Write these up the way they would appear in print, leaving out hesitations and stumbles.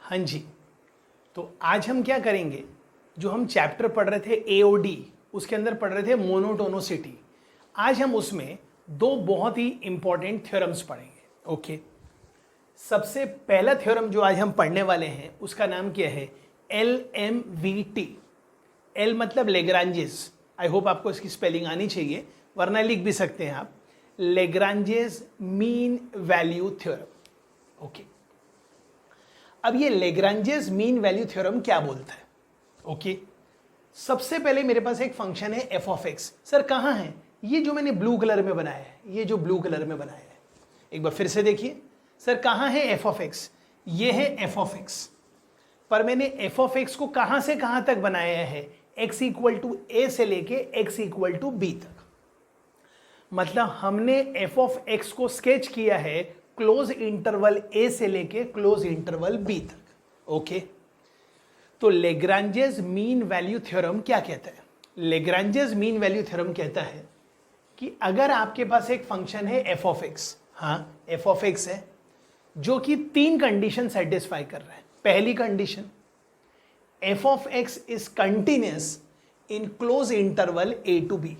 हाँ जी, तो आज हम क्या करेंगे, जो हम चैप्टर पढ़ रहे थे एओडी, उसके अंदर पढ़ रहे थे मोनोटोनिसिटी। आज हम उसमें दो बहुत ही इंपॉर्टेंट थ्योरम्स पढ़ेंगे। ओके, सबसे पहला थ्योरम जो आज हम पढ़ने वाले हैं उसका नाम क्या है, LMVT। एल मतलब लेग्रांजेस, आई होप आपको इसकी स्पेलिंग आनी चाहिए, वरना लिख भी सकते हैं आप, Lagrange's mean value theorem. Okay, अब ये लेग्रांजेस मीन वैल्यू थ्योरम क्या बोलता है। ओके, सबसे पहले मेरे पास एक फंक्शन है एफ ऑफ एक्स। सर कहाँ है, ये जो मैंने ब्लू कलर में बनाया है, ये जो ब्लू कलर में बनाया है, एक बार फिर से देखिए। सर कहाँ है एफ ऑफ एक्स, ये है एफ ऑफ एक्स, पर मैंने एफ ऑफ एक्स को कहाँ से कहाँ तक बनाया है, x इक्वल टू ए से लेके x इक्वल टू बी तक। मतलब हमने एफ ऑफ एक्स को स्केच किया है क्लोज इंटरवल a से लेके क्लोज इंटरवल b तक। ओके, तो लेग्रांजेस मीन वैल्यू थ्योरम क्या कहता है, लेग्रांजेस मीन वैल्यू थ्योरम कहता है कि अगर आपके पास एक फंक्शन है एफ ऑफ एक्स, हाँ एफ ऑफ एक्स है, जो कि तीन कंडीशन सेटिस्फाई कर रहा है। पहली condition, f of x is continuous in close interval a to b।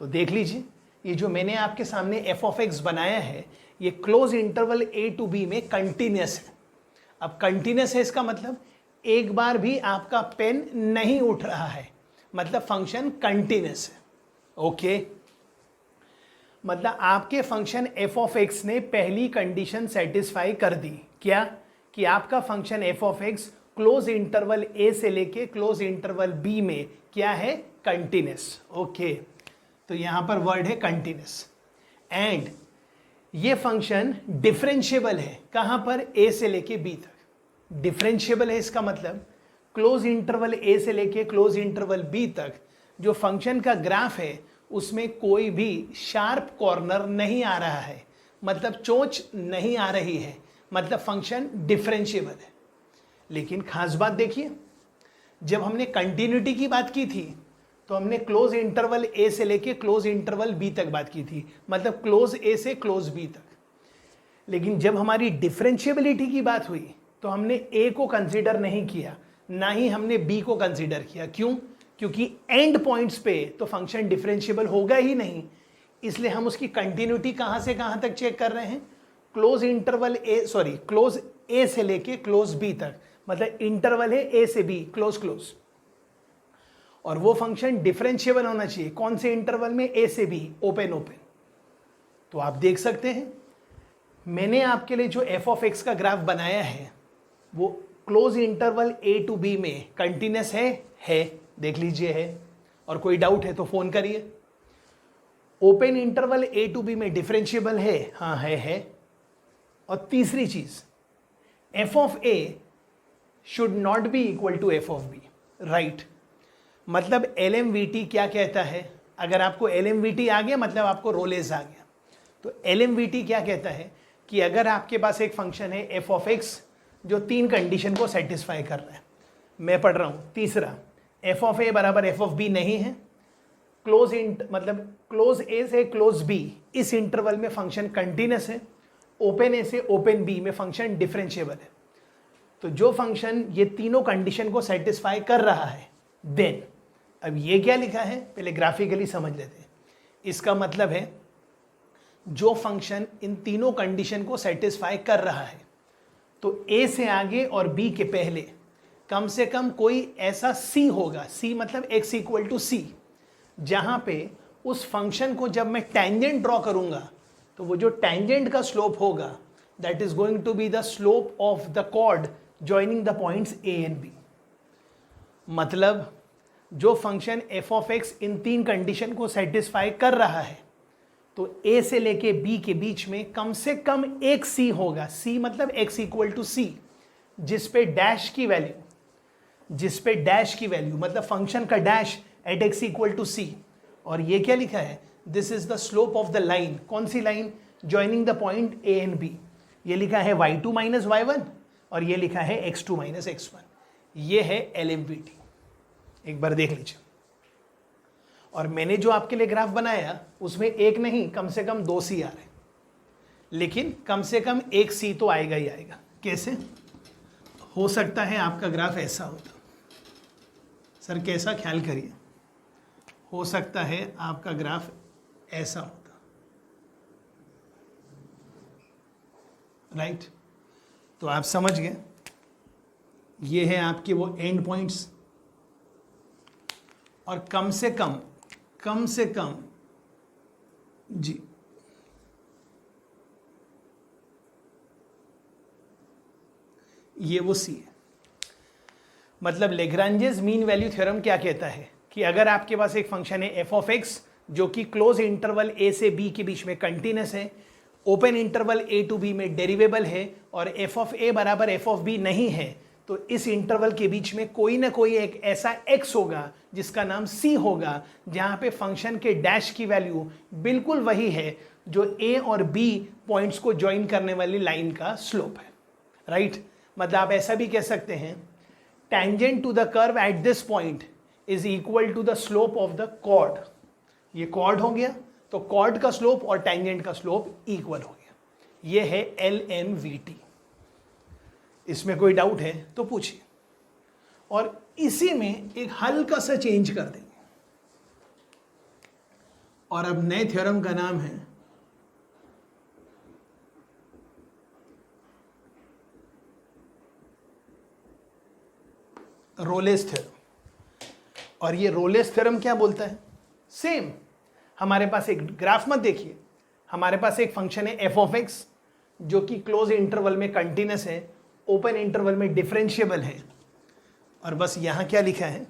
तो देख लीजिए, ये जो मैंने आपके सामने एफ ऑफ एक्स बनाया है, ये close interval a to b में कंटिन्यूअस है। अब कंटिन्यूअस है इसका मतलब एक बार भी आपका पेन नहीं उठ रहा है, मतलब फंक्शन कंटिन्यूअस है। ओके, मतलब आपके फंक्शन एफ ऑफ एक्स ने पहली कंडीशन सेटिस्फाई कर दी, क्या कि आपका function f of x close interval a से लेके क्लोज इंटरवल b में क्या है, कंटिन्यूअस। ओके, तो यहां पर वर्ड है कंटिन्यूअस, एंड ये फंक्शन डिफरेंशिएबल है, कहां पर, a से लेके b तक। डिफरेंशिएबल है इसका मतलब क्लोज इंटरवल a से लेके क्लोज इंटरवल b तक जो फंक्शन का ग्राफ है उसमें कोई भी शार्प कॉर्नर नहीं आ रहा है, मतलब चोंच नहीं आ रही है, मतलब फंक्शन डिफरेंशिएबल है। लेकिन खास बात देखिए, जब हमने कंटिन्यूटी की बात की थी तो हमने क्लोज इंटरवल a से लेके क्लोज इंटरवल b तक बात की थी, मतलब क्लोज a से क्लोज b तक। लेकिन जब हमारी डिफरेंशिएबिलिटी की बात हुई तो हमने a को कंसीडर नहीं किया, ना ही हमने b को कंसीडर किया। क्यों, क्योंकि एंड पॉइंट्स पे तो फंक्शन डिफरेंशिएबल होगा ही नहीं, इसलिए हम उसकी कंटिन्यूटी कहां से कहां तक चेक कर रहे हैं, क्लोज इंटरवल क्लोज a से लेके क्लोज b तक, मतलब इंटरवल है a से b, क्लोज क्लोज, और वो फंक्शन डिफरेंशिएबल होना चाहिए कौन से इंटरवल में, a से b, ओपन ओपन। तो आप देख सकते हैं मैंने आपके लिए जो एफ ऑफ एक्स का ग्राफ बनाया है वो close interval a to b में कंटिन्यूअस है, देख लीजिए है, और कोई डाउट है तो फोन करिए। Open interval a to b में डिफरेंशिएबल है, हाँ है। और तीसरी चीज, f of a should not be equal to F of b, right. मतलब LMVT क्या कहता है, अगर आपको LMVT आ गया मतलब आपको रोलेस आ गया। तो LMVT क्या कहता है कि अगर आपके पास एक फंक्शन है एफ ऑफ एक्स जो तीन कंडीशन को सेटिस्फाई कर रहा है, मैं पढ़ रहा हूं तीसरा, एफ ऑफ ए बराबर एफ ऑफ बी नहीं है, मतलब क्लोज ए से क्लोज बी इस इंटरवल में फंक्शन कंटिन्यूअस है, ओपन ए से ओपन बी में फंक्शन डिफरेंशिएबल है। तो जो फंक्शन ये तीनों कंडीशन को सेटिस्फाई कर रहा है, देन अब ये क्या लिखा है पहले ग्राफिकली समझ लेते हैं। इसका मतलब है जो फंक्शन इन तीनों कंडीशन को सेटिस्फाई कर रहा है तो a से आगे और b के पहले कम से कम कोई ऐसा c होगा, c मतलब x इक्वल टू c, जहां पे उस फंक्शन को जब मैं टेंजेंट ड्रॉ करूंगा तो वो जो टेंजेंट का स्लोप होगा that is going to be the slope of the chord joining the points a and b। मतलब जो function f of x in तीन कंडीशन को सेटिस्फाई कर रहा है तो a से लेके b के बीच में कम से कम एक c होगा, c मतलब x इक्वल टू c, जिस पे डैश की वैल्यू मतलब फंक्शन का dash at x equal to c। और ये क्या लिखा है, this is the slope of the line, कौन सी line, joining the point a and b। ये लिखा है y2 माइनस y1 और ये लिखा है x2 माइनस x1। ये है LMVT, एक बार देख लीजिए। और मैंने जो आपके लिए ग्राफ बनाया उसमें एक नहीं कम से कम दो सी आ रहे, लेकिन कम से कम एक सी तो आएगा ही आएगा। कैसे, हो सकता है आपका ग्राफ ऐसा होता। सर कैसा, ख्याल करिए, हो सकता है आपका ग्राफ ऐसा होता, राइट? तो आप समझ गए, ये है आपके वो एंड पॉइंट्स, और कम से कम जी ये वो सी है। मतलब लेग्रांजेस मीन वैल्यू थ्योरम क्या कहता है कि अगर आपके पास एक फंक्शन है एफ ऑफ एक्स जो कि क्लोज इंटरवल ए से बी के बीच में कंटिन्यूस है, open interval a to b में डेरिवेबल है, और एफ ऑफ ए बराबर एफ ऑफ बी नहीं है, तो इस इंटरवल के बीच में कोई ना कोई एक ऐसा एक्स होगा जिसका नाम सी होगा, जहां पे फंक्शन के डैश की वैल्यू बिल्कुल वही है जो ए और बी पॉइंट्स को ज्वाइन करने वाली लाइन का स्लोप है, राइट? मतलब आप ऐसा भी कह सकते हैं, tangent to the curve at this point is equal to the slope of the chord. ये कॉर्ड हो गया, तो कॉर्ड का स्लोप और टेंजेंट का स्लोप इक्वल हो गया। ये है LMVT। इसमें कोई डाउट है तो पूछिए, और इसी में एक हल्का सा चेंज कर देंगे, और अब नए थ्योरम का नाम है रोलेस थ्योरम। और ये रोलेस थ्योरम क्या बोलता है? सेम, हमारे पास एक ग्राफ मत देखिए, हमारे पास एक फंक्शन है एफ ऑफ एक्स जो कि क्लोज इंटरवल में कंटिन्यूस है, ओपन इंटरवल में डिफरेंशिएबल है, और बस यहां क्या लिखा है?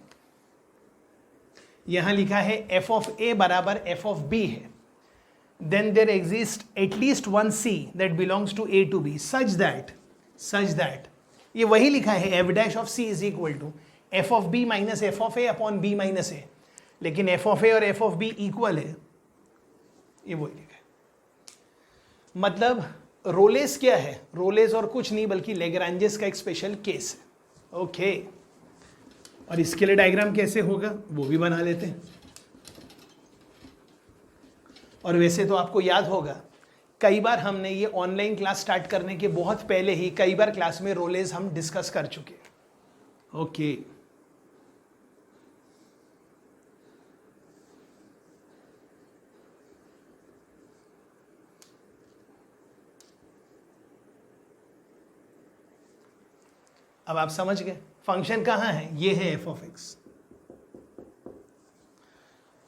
यहां लिखा है एफ ऑफ ए बराबर एफ ऑफ बी है, then there exist at least one C that belongs to A to B such that ये वही लिखा है F dash of C is equal to F of B minus F of A upon B minus A, लेकिन F of ए और F of B equal है, ये वही लिखा है। मतलब रोलेस क्या है? रोलेस और कुछ नहीं बल्कि लेग्रांजेस का एक स्पेशल केस है, ओके। और इसके लिए डायग्राम कैसे होगा वो भी बना लेते हैं। और वैसे तो आपको याद होगा, कई बार हमने ये ऑनलाइन क्लास स्टार्ट करने के बहुत पहले ही कई बार क्लास में रोलेस हम डिस्कस कर चुके हैं, ओके। अब आप समझ गए फंक्शन कहाँ है? ये है एफ ऑफ एक्स,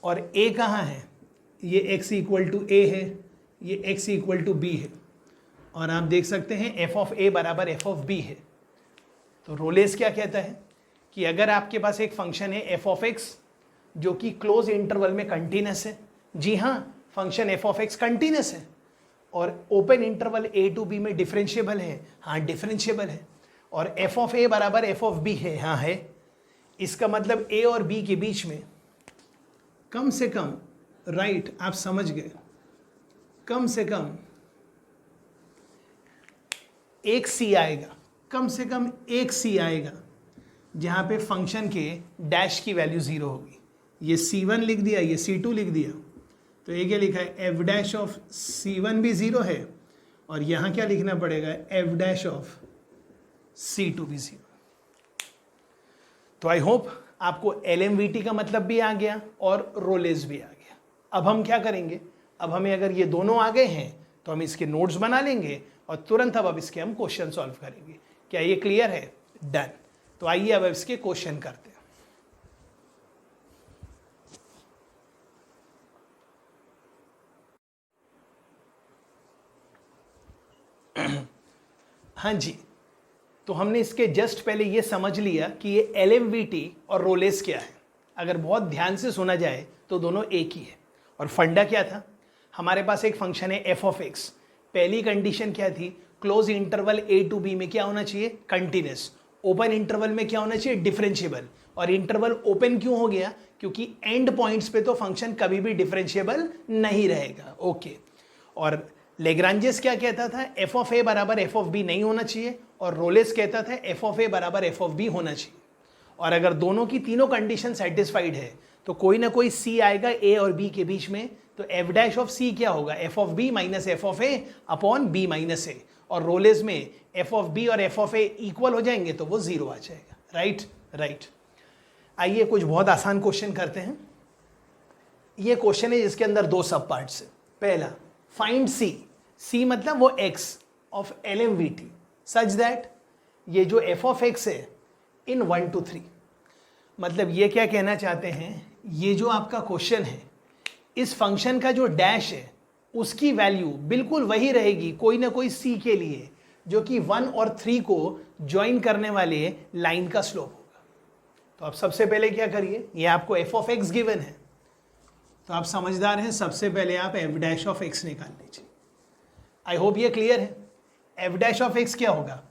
और ए कहाँ है? ये x इक्वल टू ए है, ये x इक्वल टू बी है, और आप देख सकते हैं एफ ऑफ ए बराबर एफ ऑफ बी है। तो रोलेस क्या कहता है कि अगर आपके पास एक फंक्शन है एफ ऑफ एक्स जो कि क्लोज इंटरवल में कंटिन्यूस है, जी हाँ, function f of x continuous है, और open interval a to b में डिफरेंशिएबल है, हाँ डिफरेंशिएबल है, और एफ ऑफ ए बराबर एफ ऑफ बी है, हाँ है। इसका मतलब ए और बी के बीच में कम से कम, राइट, आप समझ गए, कम से कम एक सी आएगा, कम से कम एक सी आएगा जहां पे फंक्शन के डैश की वैल्यू 0 होगी। ये C1 लिख दिया, ये C2 लिख दिया, तो ये क्या लिखा है? एफ डैश ऑफ C1 भी 0 है, और यहां क्या लिखना पड़ेगा? एफ डैश ऑफ C2 भी 0। तो आई होप आपको LMVT का मतलब भी आ गया और रोलेस भी आ गया। अब हम क्या करेंगे? अब हमें अगर ये दोनों आ गए हैं तो हम इसके नोट्स बना लेंगे और तुरंत अब इसके हम क्वेश्चन सॉल्व करेंगे। क्या ये क्लियर है? डन। तो आइए अब इसके क्वेश्चन करते हैं। हाँ जी, तो हमने इसके जस्ट पहले ये समझ लिया कि ये LMVT और रोलेस क्या है। अगर बहुत ध्यान से सुना जाए तो दोनों एक ही है। और फंडा क्या था? हमारे पास एक फंक्शन है एफ ऑफ एक्स। पहली कंडीशन क्या थी? Close interval a to b में क्या होना चाहिए? कंटिन्यूस। ओपन इंटरवल में क्या होना चाहिए? डिफरेंशिएबल। और इंटरवल ओपन क्यों हो गया? क्योंकि एंड पॉइंट्स पे तो फंक्शन कभी भी डिफरेंशिएबल नहीं रहेगा, ओके। और लेग्रांजेस क्या कहता था? एफ ऑफ ए बराबर एफ ऑफ बी नहीं होना चाहिए, और रोलेस कहता था एफ ऑफ ए बराबर एफ ऑफ बी होना चाहिए। और अगर दोनों की तीनों कंडीशन सेटिस्फाइड है तो कोई ना कोई सी आएगा ए और बी के बीच में, तो एफ डैश ऑफ सी क्या होगा? F of B minus F of A upon B minus A. और रोलेज में एफ ऑफ बी और एफ ऑफ ए इक्वल हो जाएंगे तो वो 0 आ जाएगा। Right right. आइए कुछ बहुत आसान क्वेश्चन करते हैं। ये क्वेश्चन है जिसके अंदर 2 सब पार्ट्स है। पहला, फाइंड सी, सी मतलब वो x of LMVT such that ये जो एफ ऑफ एक्स है इन 1 to 3, मतलब ये क्या कहना चाहते हैं, ये जो आपका क्वेश्चन है इस फंक्शन का जो डैश है उसकी वैल्यू बिल्कुल वही रहेगी कोई ना कोई सी के लिए जो कि 1 और 3 को ज्वाइन करने वाले लाइन का स्लोप होगा। तो आप सबसे पहले क्या करिए, ये आपको एफ ऑफ एक्स गिवन है तो आप समझदार हैं, सबसे पहले आप एफ डैश ऑफ एक्स निकाल लीजिए। आई होप ये क्लियर है। एफ डैश ऑफ एक्स क्या होगा,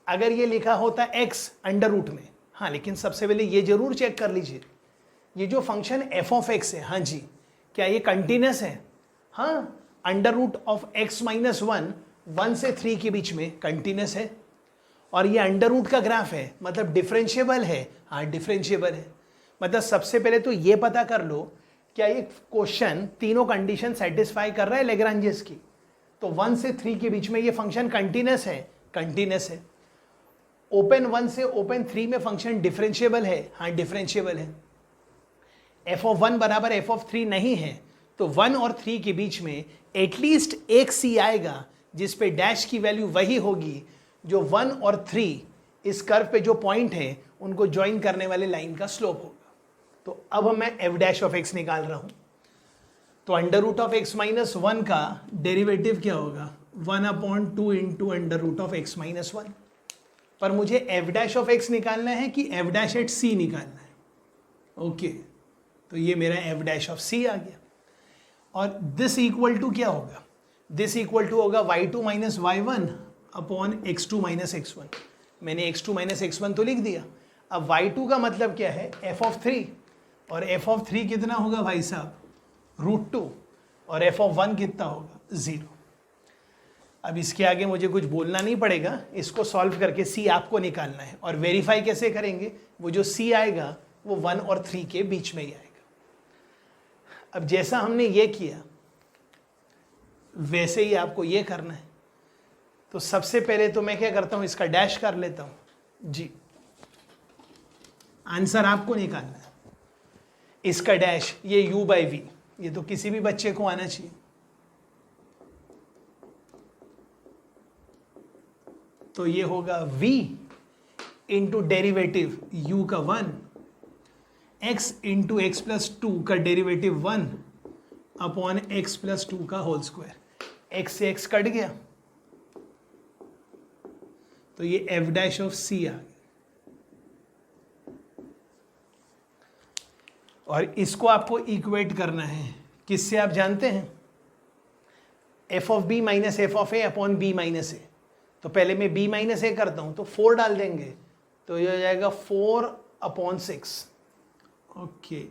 अगर ये लिखा होता एक्स अंडर रूट में, हाँ लेकिन सबसे पहले ये जरूर चेक कर लीजिए ये जो फंक्शन एफ ऑफ एक्स है, हाँ जी क्या ये कंटिन्यूस है, हाँ under root of x minus 1 से 3 के बीच में कंटिन्यूस है, और ये अंडर रूट का ग्राफ है मतलब डिफरेंशिएबल है, हाँ डिफरेंशिएबल है। मतलब सबसे पहले तो ये पता कर लो क्या ये क्वेश्चन तीनों कंडीशन सेटिस्फाई कर रहा है लेग्रांजेस की, तो 1 से 3 के बीच में ये फंक्शन कंटिन्यूस है, कंटिन्यूस है। ओपन 1 से ओपन 3 में फंक्शन डिफरेंशिएबल है, हाँ डिफरेंशिएबल है। एफ ऑफ 1 बराबर एफ ऑफ 3 नहीं है तो 1 और 3 के बीच में एटलीस्ट एक सी आएगा जिस पे डैश की वैल्यू वही होगी जो 1 और 3 इस कर्व पे जो पॉइंट है उनको ज्वाइन करने वाले लाइन का स्लोप होगा। तो अब मैं एफ डैश ऑफ एक्स निकाल रहा हूं, तो under root of x minus 1 का डेरिवेटिव क्या होगा, 1/2 into under root of x minus 1। पर मुझे एफ डैश ऑफ एक्स निकालना है कि एफ डैश एट सी निकालना है। ओके तो ये मेरा एफ डैश ऑफ सी आ गया, और दिस इक्वल टू क्या होगा, दिस इक्वल टू होगा y2 minus y1 upon x2 minus x1। मैंने x2 माइनस x1 तो लिख दिया। अब y2 का मतलब क्या है, f ऑफ 3, और f ऑफ 3 कितना होगा भाई साहब, √2, और f ऑफ 1 कितना होगा, 0। अब इसके आगे मुझे कुछ बोलना नहीं पड़ेगा, इसको सॉल्व करके c आपको निकालना है, और वेरीफाई कैसे करेंगे, वो जो c आएगा वो 1 और 3 के बीच में ही आएगा। अब जैसा हमने ये किया वैसे ही आपको ये करना है। तो सबसे पहले तो मैं क्या करता हूं, इसका डैश कर लेता हूं जी, आंसर आपको निकालना है। इसका डैश ये u/v, ये तो किसी भी बच्चे को आना चाहिए। तो ये होगा v इंटू डेरिवेटिव u का 1, x इंटू एक्स प्लस 2 का डेरिवेटिव 1 अपॉन x प्लस 2 का होल स्क्वायर। x से x कट गया तो ये f डैश ऑफ c आ गया, और इसको आपको इक्वेट करना है किससे, आप जानते हैं, f of b minus F of a upon b minus A. तो पहले मैं b माइनस ए करता हूं तो 4 डाल देंगे तो ये हो जाएगा 4/6। ओके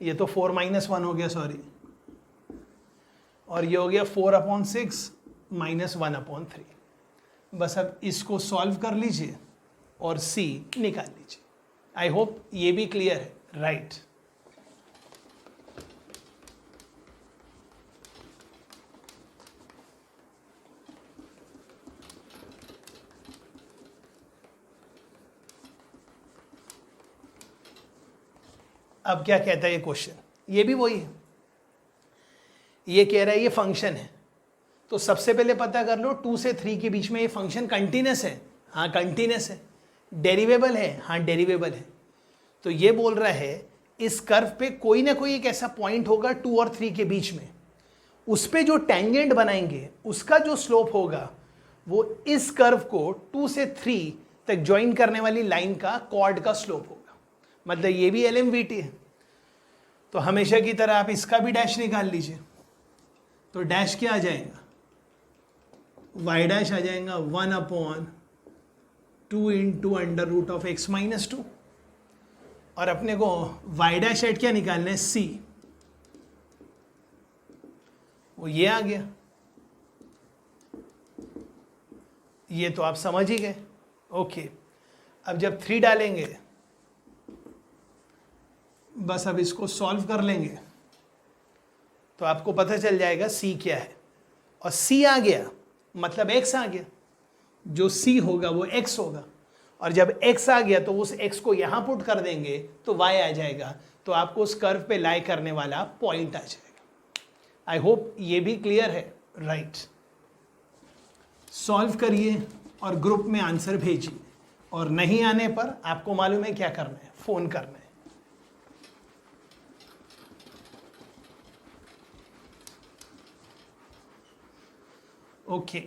ये तो 4 माइनस 1 हो गया, सॉरी, और ये हो गया 4/6 माइनस 1/3। बस अब इसको सॉल्व कर लीजिए और c निकाल लीजिए। आई होप ये भी क्लियर है, राइट। अब क्या कहता है ये क्वेश्चन, ये भी वही है, ये कह रहा है ये फंक्शन है। तो सबसे पहले पता कर लो 2 से 3 के बीच में ये फंक्शन कंटिन्यूस है, हाँ कंटिन्यूस है। डेरिवेबल है, हाँ डेरिवेबल है। तो ये बोल रहा है इस कर्व पे कोई ना कोई एक ऐसा पॉइंट होगा 2 और 3 के बीच में, उस पे जो टेंजेंट बनाएंगे उसका जो स्लोप होगा वो इस कर्व को 2 से 3 तक ज्वाइन करने वाली लाइन का कॉर्ड का स्लोप होगा। मतलब ये भी LMVT है। तो हमेशा की तरह आप इसका भी डैश निकाल लीजिए। तो डैश क्या आ जाएगा, y डैश आ जाएगा 1/2 into under root of x minus 2, और अपने को y डैश एट क्या निकालना है, c, वो ये आ गया। ये तो आप समझ ही गए। ओके अब जब 3 डालेंगे, बस अब इसको सॉल्व कर लेंगे तो आपको पता चल जाएगा c क्या है। और c आ गया मतलब x आ गया, जो c होगा वो x होगा, और जब x आ गया तो उस x को यहां पुट कर देंगे तो y आ जाएगा, तो आपको उस कर्व पे लाई करने वाला पॉइंट आ जाएगा। आई होप ये भी क्लियर है, राइट। सॉल्व करिए और ग्रुप में आंसर भेजिए, और नहीं आने पर आपको मालूम है क्या करना है, फोन करना है। ओके,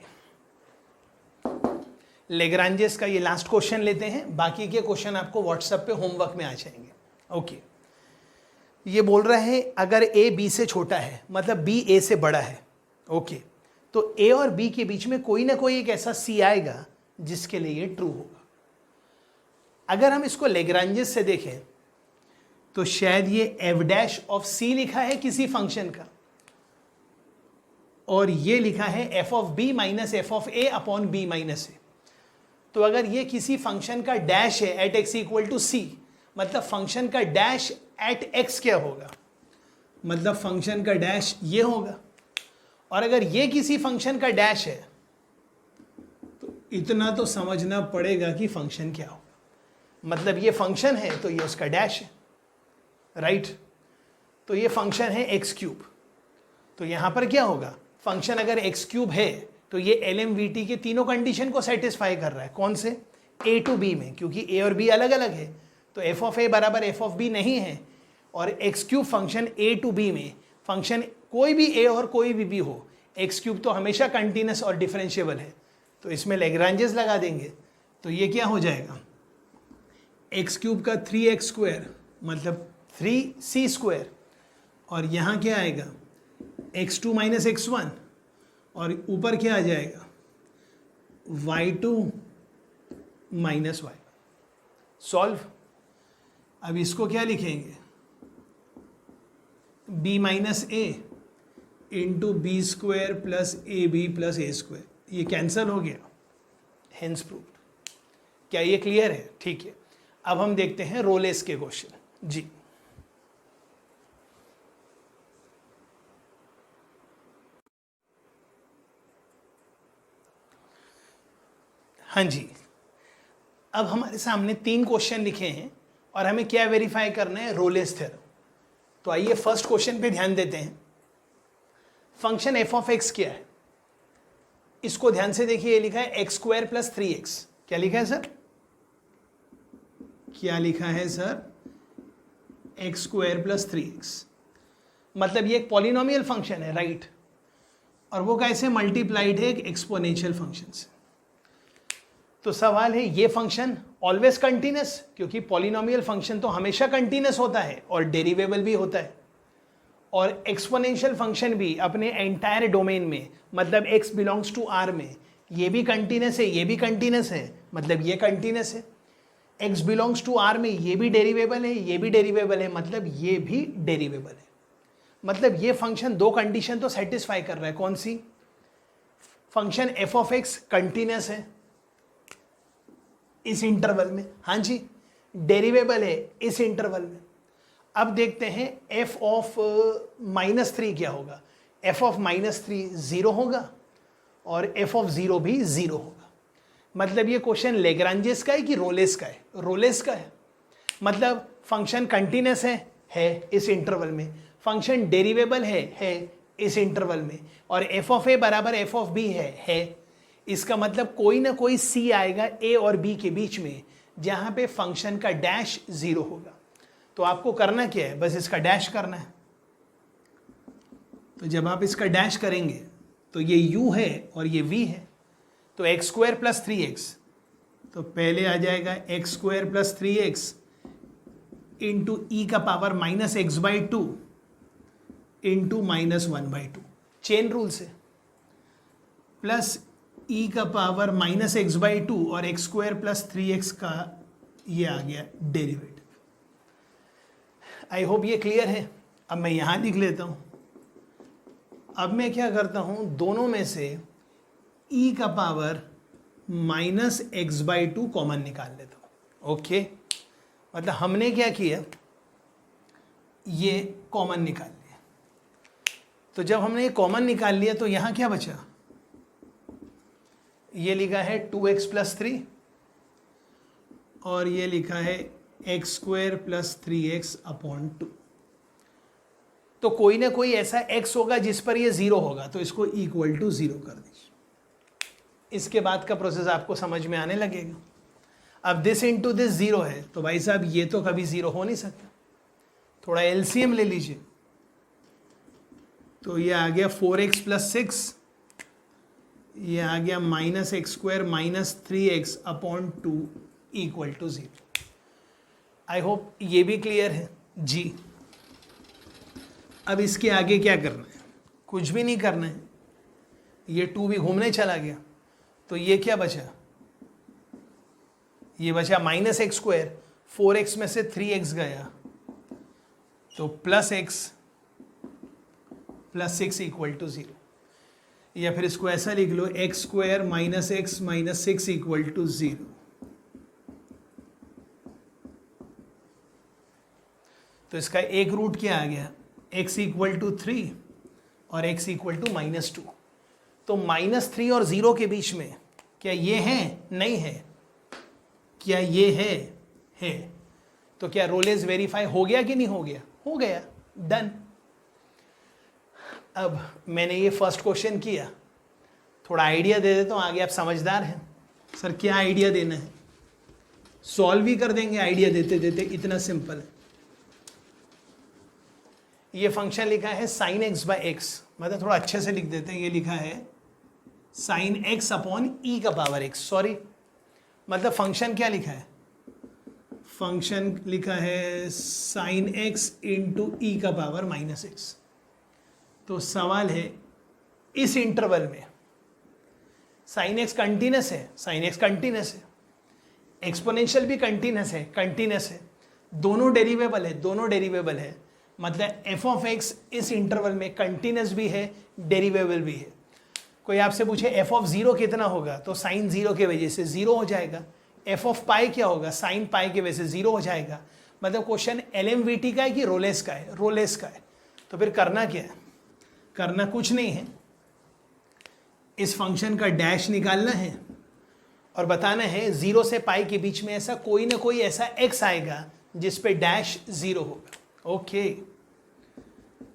लेग्रांजेस का ये लास्ट क्वेश्चन लेते हैं, बाकी के क्वेश्चन आपको व्हाट्सएप पे होमवर्क में आ जाएंगे। ओके, ये बोल रहे हैं अगर a b से छोटा है, मतलब b a से बड़ा है, ओके, तो a और b के बीच में कोई ना कोई एक ऐसा c आएगा जिसके लिए ये ट्रू होगा। अगर हम इसको लेग्रांजेस से देखें तो शायद ये f डैश ऑफ c लिखा है किसी फंक्शन का, और ये लिखा है f of b minus F of a upon b minus a। तो अगर ये किसी फंक्शन का डैश है at x equal to c, मतलब फंक्शन का डैश एट x क्या होगा, मतलब फंक्शन का डैश ये होगा। और अगर ये किसी फंक्शन का डैश है तो इतना तो समझना पड़ेगा कि फंक्शन क्या होगा, मतलब ये फंक्शन है तो ये उसका डैश है, राइट। तो ये फंक्शन है एक्स क्यूब, तो यहां पर क्या होगा, फंक्शन अगर एक्स क्यूब है तो ये LMVT के तीनों कंडीशन को सेटिस्फाई कर रहा है। कौन से, a टू b में, क्योंकि a और b अलग अलग है, तो f ऑफ a बराबर f ऑफ b नहीं है, और x cube function a to b में, फंक्शन कोई भी a और कोई भी b हो, एक्स क्यूब तो हमेशा कंटिन्यूस और डिफरेंशिएबल है, तो इसमें लेग्रांजेस लगा देंगे, तो ये क्या हो जाएगा, एक्स क्यूब का 3x स्क्वायर मतलब 3c स्क्वायर, और यहाँ क्या आएगा x2 माइनस x1, और ऊपर क्या आ जाएगा y2 माइनस y। सॉल्व। अब इसको क्या लिखेंगे, b minus a into b square plus a b plus a square, ये कैंसल हो गया, हेंस प्रूव्ड। क्या ये क्लियर है, ठीक है। अब हम देखते हैं रोलेस के क्वेश्चन जी। हाँ जी, अब हमारे सामने 3 क्वेश्चन लिखे हैं और हमें क्या वेरीफाई करना है, रोलेस थ्योरम। तो आइए फर्स्ट क्वेश्चन पे ध्यान देते हैं। फंक्शन एफ ऑफ एक्स क्या है, इसको ध्यान से देखिए, ये लिखा है एक्स स्क्वायर प्लस 3x। क्या लिखा है सर, क्या लिखा है sir, x square plus 3x, मतलब ये एक पॉलिनोमियल फंक्शन है, राइट। और वो कैसे मल्टीप्लाइड है, एक एक्सपोनेंशियल फंक्शन से। तो सवाल है ये फंक्शन ऑलवेज कंटिन्यूस, क्योंकि पॉलिनोमियल फंक्शन तो हमेशा कंटिन्यूस होता है और डेरिवेबल भी होता है, और एक्सपोनेंशियल फंक्शन भी अपने एंटायर डोमेन में, मतलब x बिलोंग्स टू r में, ये भी कंटिन्यूस है, ये भी कंटिन्यूस है, मतलब ये कंटिन्यूस है। x बिलोंग्स टू r में ये भी डेरिवेबल है, ये भी डेरिवेबल है, मतलब ये भी डेरिवेबल है। मतलब ये फंक्शन 2 कंडीशन तो सेटिस्फाई कर रहा है। कौन सी, function f of x continuous है इस इंटरवल में, हाँ जी, डेरिवेबल है इस इंटरवल में। अब देखते हैं f ऑफ -3 क्या होगा, f ऑफ -3 0 होगा और f ऑफ 0 भी 0 होगा। मतलब ये क्वेश्चन लेग्रांजेस का है कि रोलेस का है, रोलेस का है। मतलब फंक्शन कंटिन्यूस है इस इंटरवल में, फंक्शन डेरिवेबल है इस इंटरवल में, और f ऑफ a बराबर f ऑफ b है। इसका मतलब कोई ना कोई c आएगा a और b के बीच में, जहां पे फंक्शन का डैश 0 होगा। तो आपको करना क्या है, बस इसका डैश करना है। तो जब आप इसका डैश करेंगे तो ये u है और ये v है, तो एक्स स्क्वायर प्लस 3x, तो पहले आ जाएगा X square plus 3x into E का power -x/2 into -1/2, chain rule से, प्लस ई का पावर -x/2 और एक्स स्क्वायर प्लस 3x का ये आ गया डेरिवेटिव। आई होप ये क्लियर है। अब मैं यहाँ लिख लेता हूँ। अब मैं क्या करता हूँ, दोनों में से e का पावर -x/2 कॉमन निकाल लेता हूँ। ओके, मतलब हमने क्या किया, ये कॉमन निकाल लिया। तो जब हमने ये कॉमन निकाल लिया तो यहाँ क्या बचा, ये लिखा है 2x प्लस 3 और ये लिखा है x square plus 3x upon 2। तो कोई ना कोई ऐसा x होगा जिस पर ये 0 होगा, तो इसको इक्वल टू 0 कर दीजिए। इसके बाद का प्रोसेस आपको समझ में आने लगेगा। अब दिस इंटू दिस 0 है, तो भाई साहब ये तो कभी 0 हो नहीं सकता। थोड़ा एलसीएम ले लीजिए, तो ये आ गया 4x प्लस 6, ये आ गया minus x square minus 3x upon 2 equal to 0। I hope ये भी क्लियर है जी। अब इसके आगे क्या करना है? कुछ भी नहीं करना है। ये 2 भी घूमने चला गया, तो ये क्या बचा? ये बचा माइनस एक्स स्क्वायर, 4x में से 3x गया, तो plus x plus 6 equal to 0। या फिर इसको ऐसा लिख लो, X square minus X minus 6 equal to 0। तो इसका एक रूट क्या आ गया? x इक्वल टू 3 और x इक्वल टू माइनस 2। तो माइनस 3 और 0 के बीच में क्या ये है? नहीं है। क्या ये है? है। तो क्या रोलेस वेरीफाई हो गया कि नहीं हो गया? हो गया, डन। अब मैंने ये फर्स्ट क्वेश्चन किया, थोड़ा आइडिया दे देता हूँ, आगे आप समझदार हैं। सर क्या आइडिया देना है? सॉल्व ही कर देंगे आइडिया देते देते, इतना सिंपल है। ये फंक्शन लिखा है साइन एक्स बाय एक्स, मतलब थोड़ा अच्छे से लिख देते हैं। ये लिखा है साइन एक्स अपॉन ई का पावर एक्स। सॉरी, मतलब फंक्शन क्या लिखा है? फंक्शन लिखा है साइन एक्स इंटू ई का पावर माइनस एक्स। तो सवाल है इस इंटरवल में साइन एक्स कंटिन्यूस है, साइन एक्स कंटिन्यूस है, एक्सपोनेंशियल भी कंटिन्यूस है, दोनों डेरिवेबल है, दोनों डेरिवेबल है। मतलब एफ ऑफ एक्स इस इंटरवल में कंटिन्यूस भी है, डेरिवेबल भी है। कोई आपसे पूछे एफ ऑफ 0 कितना होगा, तो साइन 0 के वजह से 0 हो जाएगा। एफ ऑफ पाई क्या होगा? साइन पाई के वजह से 0 हो जाएगा। मतलब क्वेश्चन LMVT का है कि रोलेस का है? रोलेस का है। तो फिर करना क्या है? करना कुछ नहीं है, इस फंक्शन का डैश निकालना है और बताना है 0 से पाई के बीच में ऐसा कोई ना कोई ऐसा x आएगा जिस पे डैश 0 होगा। ओके,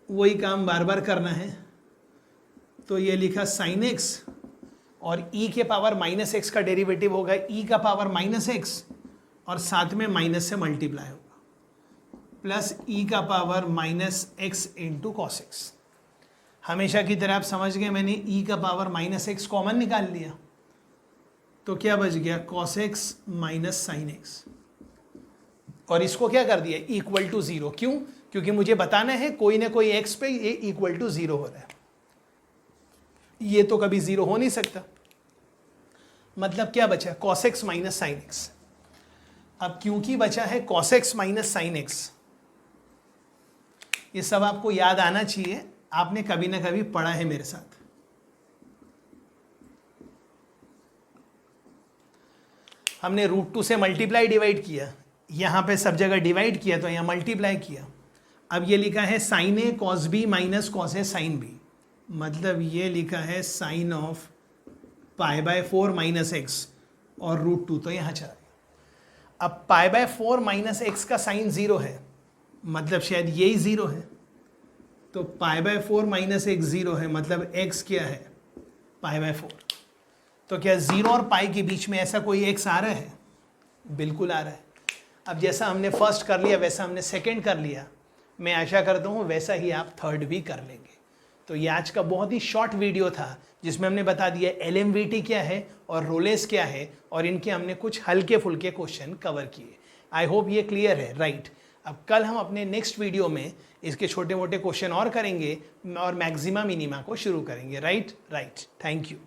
वही काम बार बार करना है। तो ये लिखा साइन x और e के पावर माइनस एक्स का डेरिवेटिव होगा e का पावर माइनस एक्स और साथ में माइनस से मल्टीप्लाई होगा, प्लस e का power minus x into cos x. हमेशा की तरह आप समझ गए, मैंने e का पावर माइनस एक्स कॉमन निकाल लिया, तो क्या बच गया? Cos x minus sin x. और इसको क्या कर दिया? Equal to 0। क्यों? क्योंकि मुझे बताना है कोई ना कोई x पे ये इक्वल टू 0 हो रहा है। ये तो कभी 0 हो नहीं सकता। मतलब क्या बचा? Cos x minus sin x. अब क्योंकि बचा है cos x minus sin x, ये सब आपको याद आना चाहिए, आपने कभी ना कभी पढ़ा है मेरे साथ। हमने √2 से मल्टीप्लाई डिवाइड किया, यहां पे सब जगह डिवाइड किया तो यहां मल्टीप्लाई किया। अब ये लिखा है sine A cos B minus cos A sine B, मतलब ये लिखा है sine of pi by 4 minus x और √2 तो यहां चला गया। अब पाई बाय 4 माइनस एक्स का साइन 0 है, मतलब शायद यही 0 है। तो पाई बाय 4 माइनस एक्स 0 है, मतलब x क्या है? पाई बाय 4। तो क्या 0 और पाई के बीच में ऐसा कोई x आ रहा है? बिल्कुल आ रहा है। अब जैसा हमने फर्स्ट कर लिया वैसा हमने सेकंड कर लिया, मैं आशा करता हूँ वैसा ही आप थर्ड भी कर लेंगे। तो ये आज का बहुत ही शॉर्ट वीडियो था जिसमें हमने बता दिया LMVT क्या है और रोलेस क्या है, और इनके हमने कुछ हल्के फुल्के क्वेश्चन कवर किए। आई होप ये क्लियर है, राइट। अब कल हम अपने नेक्स्ट वीडियो में इसके छोटे मोटे क्वेश्चन और करेंगे और मैक्सिमा मिनिमा को शुरू करेंगे, राइट। Thank you.